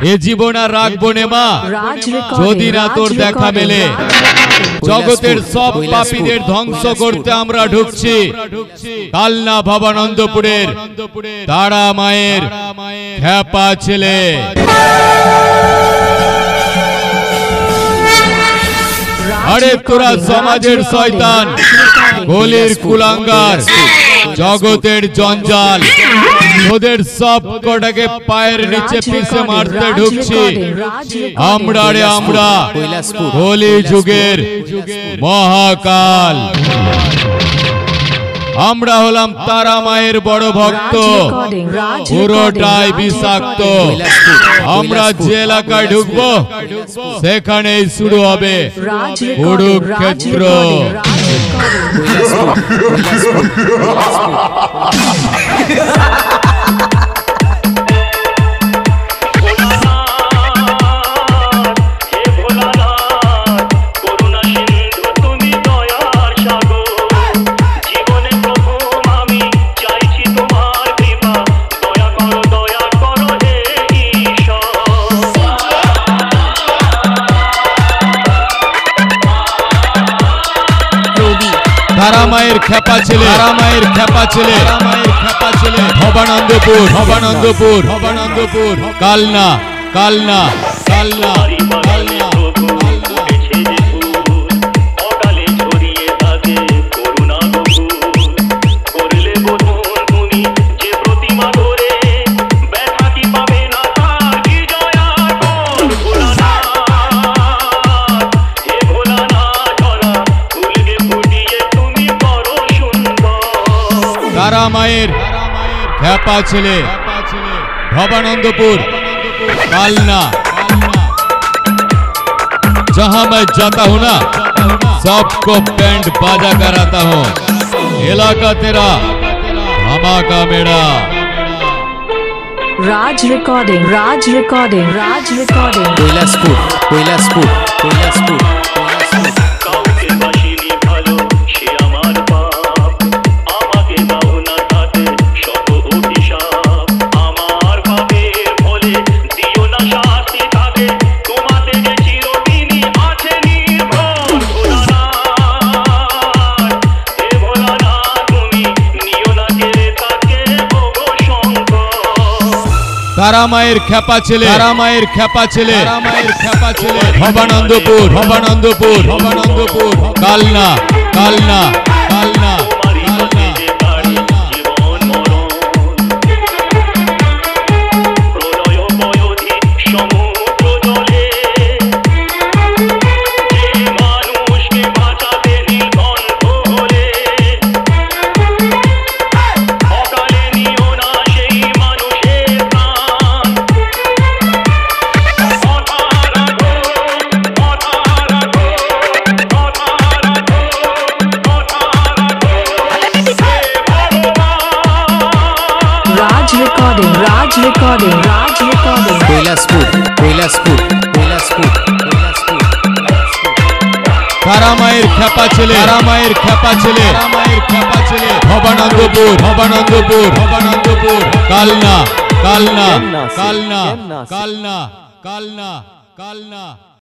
এ জীবন আর রাখবো নে মা যদি না তোর দেখা মেলে। জগতের সব পাপীদের ধ্বংস করতে আমরা ঢুকছি কালনা ভবানন্দপুরের তারা মায়ের খ্যাপা ছেলে। আরে তোরা সমাজের শয়তান, গলির কুলাঙ্গার, জগতের জঞ্জাল, তোদের সব কটাকে পায়ের নিচে পিষে মারতে ঢুকছি আমরা রে আমরা, কলি যুগের মহাকাল। আমরা হলাম তারা মায়ের বড় ভক্ত, পুরোটাই বিষাক্ত। আমরা যে এলাকায় ঢুকবো সেখানেই শুরু হবে কুরুক্ষেত্র। তারা মায়ের খ্যাপা ছেলে, তারা মায়ের খ্যাপা ছেলে, তারা মায়ের খ্যাপা ছেলে। ভবানন্দপুর, ভবানন্দপুর, ভবানন্দপুর, কালনা, কালনা, কালনা, কালনা। तारा मायर ख्यापा ছেলে, भवानंदपुर, कालना। जहां मैं जाता हूं ना सबको बैंड बाजा कराता हूं। इलाका तेरा, धमाका मेरा। राज रिकॉर्डिंग, राज रिकॉर्डिंग, राज रिकॉर्डिंग। কৈলাসপুর, কৈলাসপুর, কৈলাসপুর। तारा मायर ख्यापा ছেলে, तारा मायर খ্যাপা ছেলে, तारा मायर খ্যাপা ছেলে। भवानंदपुर, भवानंदपुर, भवानंदपुर, कालना, कालना, कालना, कालना। राज रिकॉर्डिंग, राज रिकॉर्डिंग। কৈলাসপুর, কৈলাসপুর, কৈলাসপুর, কৈলাসপুর। तारा मायर খ্যাপা ছেলে, तारा मायर খ্যাপা ছেলে, तारा मायर খ্যাপা ছেলে। भवानंदपुर, भवानंदपुर, भवानंदपुर, कालना, कालना, कालना, कालना, कालना, कालना।